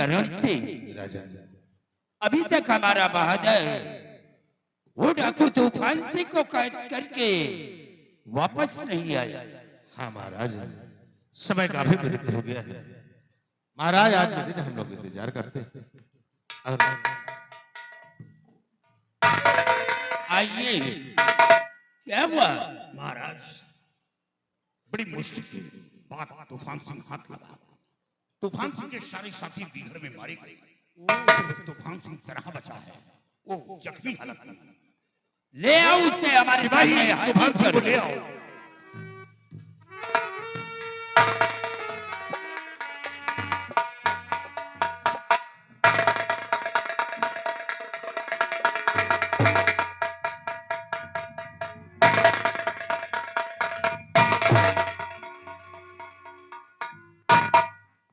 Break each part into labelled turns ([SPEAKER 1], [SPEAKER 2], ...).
[SPEAKER 1] करण से
[SPEAKER 2] राजा
[SPEAKER 1] अभी तक हमारा बहादुर वो डाकू तूफान सिंह को कैद करके वापस नहीं आया।
[SPEAKER 2] हाँ महाराज, समय काफी विलंब हो गया है महाराज। आज के दिन हम लोग इंतजार करते हैं। और
[SPEAKER 1] आइए, क्या हुआ?
[SPEAKER 3] महाराज, बड़ी मुश्किल की बात तूफान सिंह हाथ लगा। तूफान सिंह के सारे साथी बिघर में मारे गए। तूफान सिंह तरह बचा है, वो जख्मी हालत में।
[SPEAKER 1] ले आओ उसे हमारे सामने।
[SPEAKER 3] तूफान सिंह को ले आओ।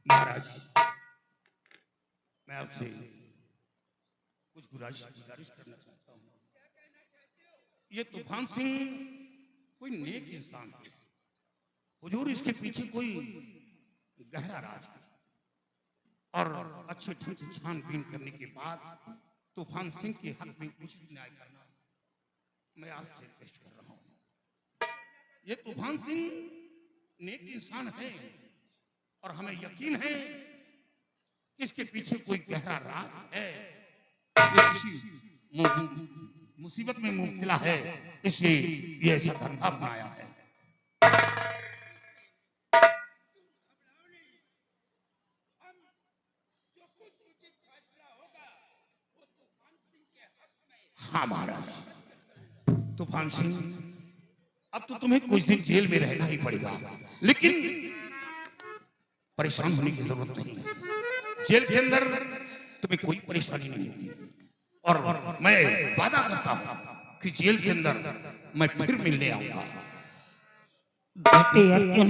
[SPEAKER 3] महाराज, मैं आपसे कुछ गुजारिश करना चाहता हूँ। ये तूफान सिंह कोई नेक इंसान है हुजूर, इसके पीछे कोई गहरा राज है। और अच्छे ढंग से छानबीन करने के बाद तूफान सिंह के हक में कुछ भी न्याय करना मैं आपसे रिक्वेस्ट कर रहा हूँ। ये तूफान सिंह नेक इंसान है और हमें यकीन है कि इसके पीछे कोई गहरा राज है। ये किसी मुसीबत में मुब्तला है, इसलिए ये ऐसा धंधा अपनाया है। हाँ महाराज, तूफान सिंह, अब तो तुम्हें कुछ दिन जेल में रहना ही पड़ेगा, लेकिन परेशान होने की जरूरत नहीं है। जेल के अंदर तुम्हें कोई परेशानी नहीं होगी और मैं वादा करता हूं कि जेल के अंदर मैं फिर मिलने आऊंगा।
[SPEAKER 4] बेटे अर्जुन,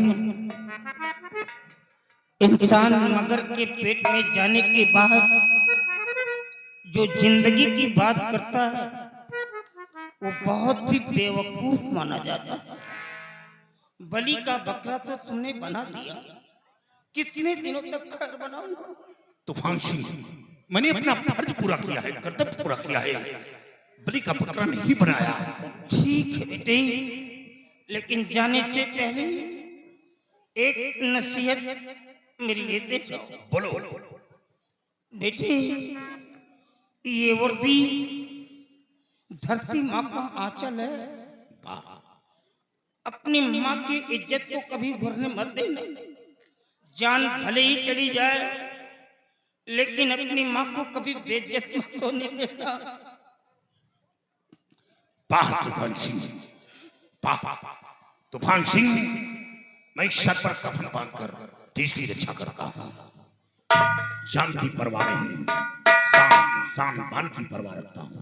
[SPEAKER 4] इंसान मगर के पेट में जाने के बाद जो जिंदगी की बात करता है वो बहुत ही बेवकूफ माना जाता है। बलि का बकरा तो तुमने बना दिया, कितने दिनों तक खैर बनाऊंगा?
[SPEAKER 3] तूफान सिंह, मैंने अपना फर्ज पूरा किया है, कर्तव्य पूरा किया है, बलि का बकरा नहीं बनाया।
[SPEAKER 4] ठीक है बेटे, लेकिन जाने से पहले एक नसीहत मेरी लेते जाओ।
[SPEAKER 3] बोलो।
[SPEAKER 4] बेटे, ये वर्दी धरती माँ का आंचल है। अपनी माँ की इज्जत को कभी घुरने मत देना। जान भले ही चली जाए, लेकिन अपनी माँ को कभी बेइज्जत मत होने देना।
[SPEAKER 3] तूफान सिंह, तूफान सिंह, मैं सर पर कफन बांधकर देश की रक्षा करता हूँ। जान की परवाह नहीं, शान बान की परवाह रखता हूँ।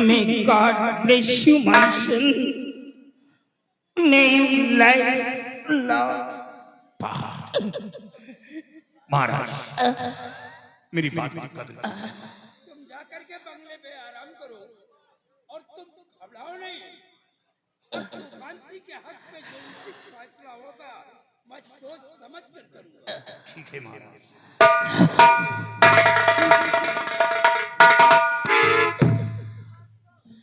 [SPEAKER 4] May God bless you, my son. May you live long.
[SPEAKER 3] महाराज, मेरी बात की कदर।
[SPEAKER 5] तुम जाकर के बंगले पे आराम करो और तुम घबराओ नहीं। तूफान सिंह के हक में जो उचित फैसला होगा मैं सोच समझ कर करूंगा।
[SPEAKER 3] ठीक है महाराज।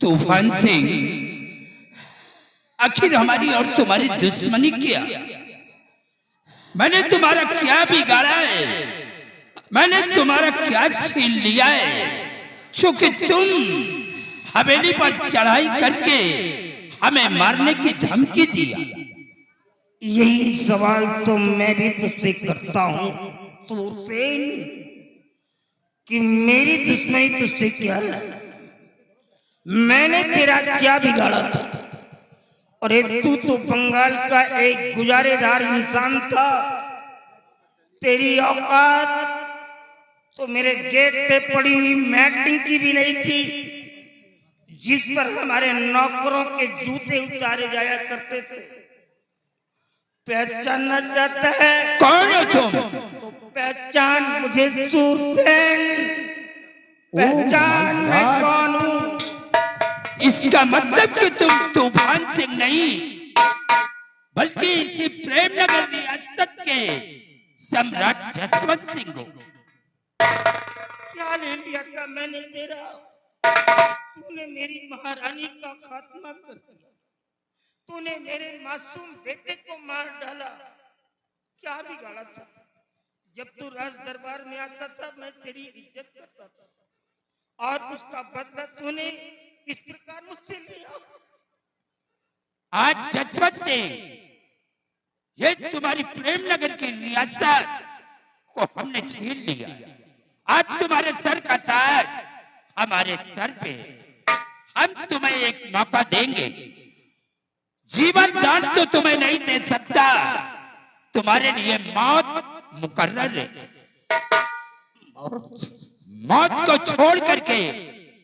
[SPEAKER 1] तूफान सिंह, आखिर हमारी और तुम्हारी दुश्मनी क्या? मैंने तुम्हारा क्या बिगाड़ा है? मैंने तुम्हारा क्या छीन लिया है? चूंकि तुम हवेली पर चढ़ाई करके हमें मारने की धमकी दिया।
[SPEAKER 4] यही सवाल तो मैं भी तुझसे करता हूँ सूरसेन, कि मेरी दुश्मनी तुझसे क्या है? मैंने तेरा क्या बिगाड़ा था? अरे तू तो बंगाल का एक गुजारेदार इंसान था। तेरी औकात तो मेरे गेट पे पड़ी हुई मैटिंग की भी नहीं थी, जिस पर हमारे नौकरों के जूते उतारे जाया करते थे। पहचानना चाहता है?
[SPEAKER 1] कौन हो तुम?
[SPEAKER 4] तो पहचान मुझे सूरसेन, पहचान मैं कौन हूँ।
[SPEAKER 1] इसका मतलब कि तुम तूफान सिंह नहीं, बल्कि इसी प्रेमनगर रियासत के सम्राट जसवंत सिंह हो।
[SPEAKER 4] क्या ले लिया था मैंने तेरा? तूने मेरी महारानी का खात्मा कर दिया। तूने मेरे मासूम बेटे को मार डाला। क्या बिगाड़ा था? जब तू राज दरबार में आता था मैं तेरी इज्जत करता था और उसका बदला तूने इस प्रकार मुझसे लिया।
[SPEAKER 1] आज जसवंत सिंह, ये तुम्हारी प्रेम नगर की रियासत को हमने छीन लिया। आज तुम्हारे सर का ताज हमारे सर पे। हम तुम्हें एक मौका देंगे। जीवन दान तो तुम्हें नहीं दे सकता। तुम्हारे लिए मौत मुकर्रर है। मौत को छोड़ करके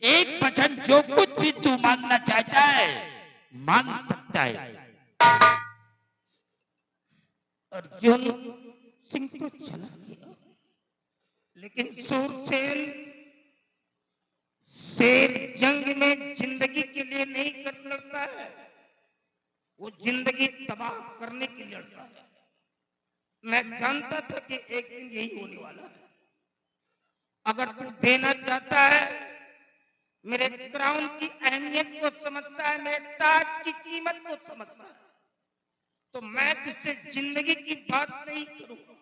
[SPEAKER 1] एक वचन जो कुछ भी तू मांगना चाहता है मांग सकता है।
[SPEAKER 4] अर्जुन सिंह तो चला गया, लेकिन सूरसेन शेर जंग में जिंदगी के लिए नहीं कर लड़ता है, वो जिंदगी तबाह करने के लिए लड़ता है। मैं जानता था कि एक दिन यही होने वाला है। अगर तू देना चाहता है, मेरे क्राउन की अहमियत को समझता है, मेरे ताज की कीमत को समझता है, तो मैं तुझसे जिंदगी की बात नहीं करूंगा,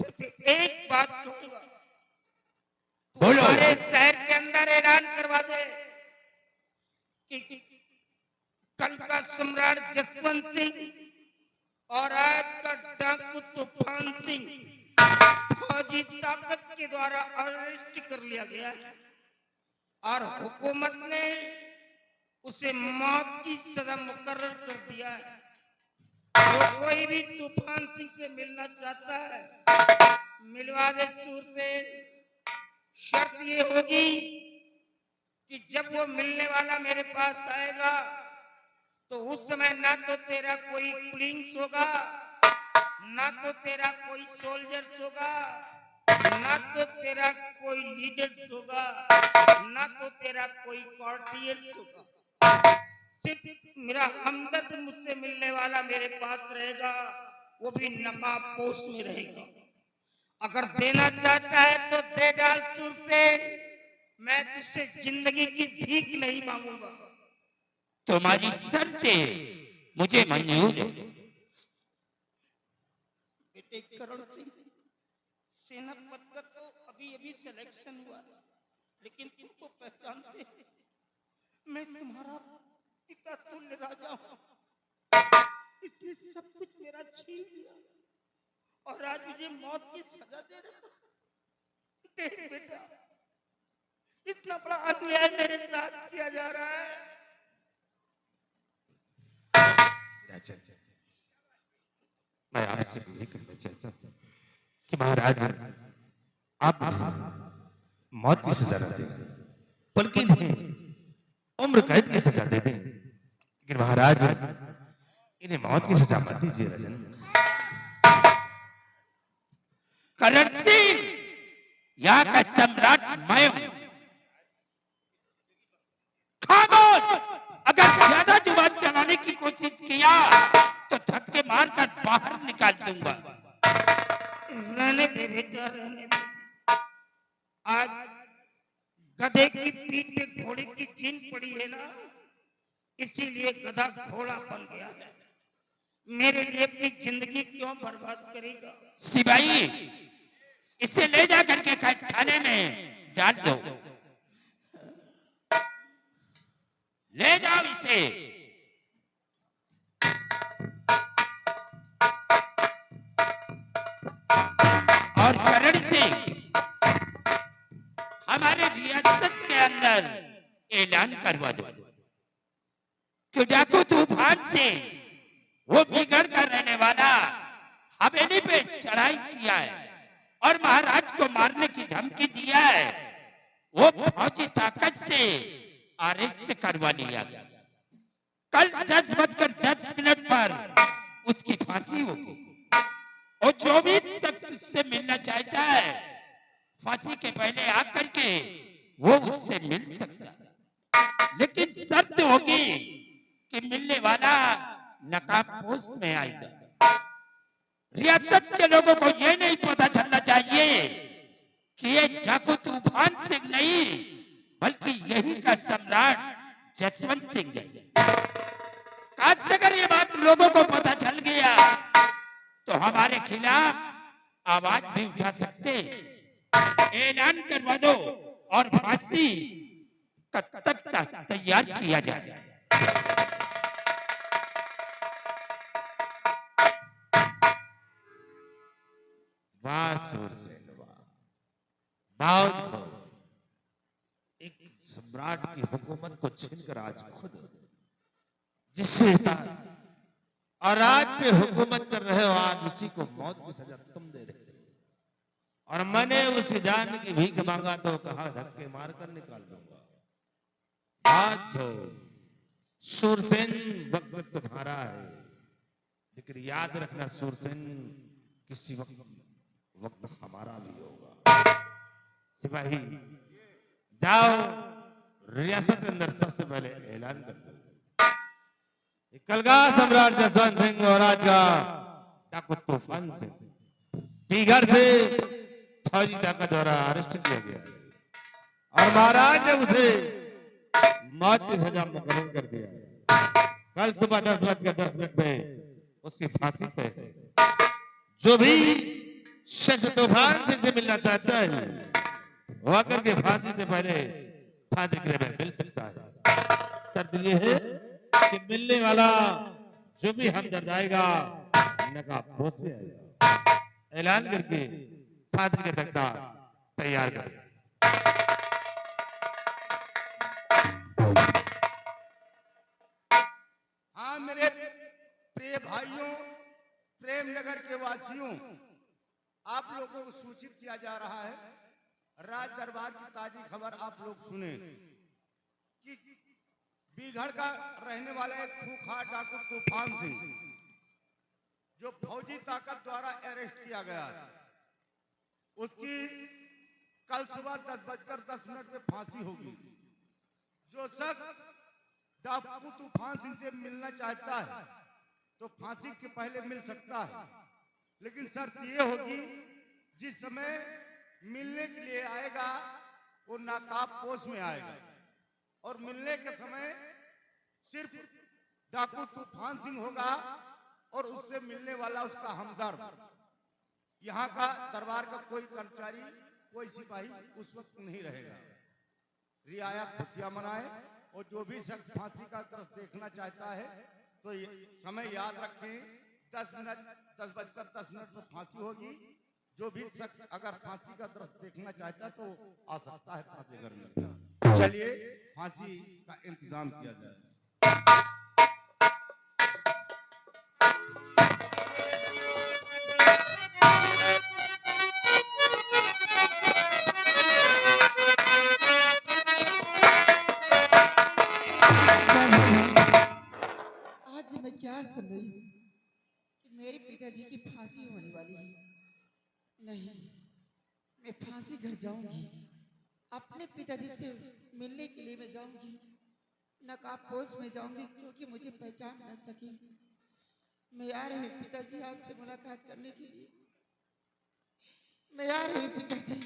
[SPEAKER 4] सिर्फ एक बात कहूंगा।
[SPEAKER 1] बोलो।
[SPEAKER 4] हमारे शहर के अंदर ऐलान करवा दे कि कल का सम्राट जसवंत सिंह और आज का डाकू तूफान सिंह फौजी ताकत के द्वारा अरेस्ट कर लिया गया है और हुकूमत ने उसे मौत की सजा मुकर्रर कर दिया है। तो कोई भी तूफान सिंह से मिलना चाहता है, मिलवा दे सूरसेन। शर्त ये होगी कि जब वो मिलने वाला मेरे पास आएगा तो उस समय ना तो तेरा कोई पुलिंग्स होगा, ना तो तेरा कोई सोल्जर्स होगा, ना तो तेरा कोई लीडर्स होगा, ना तो तेरा कोई कॉर्टियर्स होगा। सिर्फ मेरा हमदर्द मुझसे मिलने वाला मेरे पास रहेगा, वो भी नकाबपोश में रहेगा। अगर देना चाहता है तो दे डाल सूरसेन, मैं तुझसे जिंदगी की भीख नहीं मांगूंगा।
[SPEAKER 1] तुम्हारी शर्तें मुझे मंजूर है।
[SPEAKER 4] बेटे करण सिंह, सेना पद का तो अभी अभी सिलेक्शन हुआ, लेकिन तुम तो पहचानते हैं मैं तुम्हारा पिता तुल्य राजा हूं, इसलिए सब कुछ मेरा छीन लिया और आज मुझे मौत की सजा दे रहा। देख बेटा, इतना बड़ा अन्याय मेरे साथ किया जा रहा है।
[SPEAKER 2] मैं आपसे यही कहना चाहता हूं कि महाराज आप मौत की सजा न दें, बल्कि उम्र कैद की सजा दे दें। लेकिन महाराज इन्हें मौत की सजा मत दीजिए राजन।
[SPEAKER 1] करण सिंह, यहाँ का सम्राट मैं हूं। खामोश! अगर ज्यादा जुबान चलाने की कोशिश किया तो धक्के मारकर बाहर निकाल दूंगा।
[SPEAKER 4] रहने दे बेटा, रहने दे। आज गधे की पीठ पे घोड़े की जीन पड़ी है ना, इसीलिए गधा घोड़ा बन गया है। मेरे लिए अपनी जिंदगी क्यों बर्बाद करेगा?
[SPEAKER 1] सिपाही, इसे ले जा करके थाने में डाल दो। ले जाओ इसे। और करण सिंह, हमारे रियासत के अंदर ऐलान करवा दो कि डाकू तूफान से वो बिगड़ कर रहने वाला हवेली पे चढ़ाई किया है और महाराज को मारने की धमकी दिया है। वो फौजी ताकत से अरेस्ट करवा लिया गया। कल 10:10 पर उसकी फांसी होगी और जो भी उससे मिलना चाहता है फांसी के पहले आकर के वो उससे मिल सकता है, लेकिन शर्त होगी कि मिलने वाला नकाबपोश में आएगा। रियासत के लोगों को ये नहीं पता चलना चाहिए कि कि ये डाकू तूफान सिंह नहीं बल्कि यही का सम्राट जसवंत सिंह है। आज अगर ये बात लोगों को पता चल गया तो हमारे खिलाफ आवाज भी उठा सकते। ऐलान करवा दो और फांसी का तख्ता तैयार किया जाए।
[SPEAKER 2] वाह सूरसेन वाह, बहुत हो। एक सम्राट की हुकूमत को छीनकर आज खुद जिससे और आज पे हुकूमत कर रहे हो, आज उसी को मौत की सजा तुम दे रहे हो। और मैंने उसे जान की भीख मांगा तो कहा धक्के मारकर निकाल दूंगा। बात हो सूरसेन, वक्त तुम्हारा है, लेकिन याद रखना सूरसेन किसी वक्त हमारा भी होगा। सिपाही जाओ, रियासत के अंदर सबसे पहले ऐलान कर दो कलगा सम्राट जसवंत सिंह और आज का डाकू तूफान सिंह बीघर से फौजी डाका द्वारा अरेस्ट किया गया और महाराज ने उसे मौत की सजा मुकर्रर कर दिया। कल सुबह 10:10 पे उसकी फांसी तय है। जो भी शख्स तूफान सिंह से मिलना चाहता है वो आकर के फांसी से पहले फांसी गृह में मिल सकता है। शर्त ये है कि मिलने वाला जो भी हमदर्द आएगा नकाबपोश में आएगा। ऐलान करके फांसी का तख्ता तैयार कर।
[SPEAKER 3] हाँ मेरे प्रिय भाइयों, प्रेम नगर के वासियों, आप लोगों को सूचित किया जा रहा है, राज दरबार की ताजी खबर आप लोग सुने कि बीघड़ का रहने वाला एक खूंखार डाकू तूफान सिंह जो फौजी ताकत द्वारा अरेस्ट किया गया है, उसकी कल सुबह 10:10 पे फांसी होगी। जो शख्स डाकू तूफान सिंह से मिलना चाहता है तो फांसी के पहले मिल सकता है, लेकिन शर्त ये होगी जिस समय मिलने के लिए आएगा वो नकाबपोश में आएगा और मिलने के समय सिर्फ डाकू तूफान सिंह होगा और उससे मिलने वाला उसका हमदर्द। यहाँ का दरबार का कोई कर्मचारी, कोई सिपाही उस वक्त नहीं रहेगा। रियाया खुशियां मनाए और जो भी शख्स फांसी का दृश्य देखना चाहता है तो ये समय याद रखें, 10:10 पर फांसी होगी। जो भी शख्स अगर फांसी का दृश्य देखना चाहता है तो आ सकता है फांसी घर में। चलिए फांसी का इंतजाम किया जाए।
[SPEAKER 6] आज मैं क्या सुन रही हूँ कि मेरे पिताजी की फांसी होने वाली है। नहीं, मैं फांसी घर जाऊंगी, अपने पिताजी से मिलने के लिए मैं जाऊंगी, नकाबपोश में जाऊंगी क्योंकि मुझे पहचान न सके। मैं आ रही हूँ पिताजी आपसे मुलाकात करने के लिए। मैं आ रही हूँ पिताजी।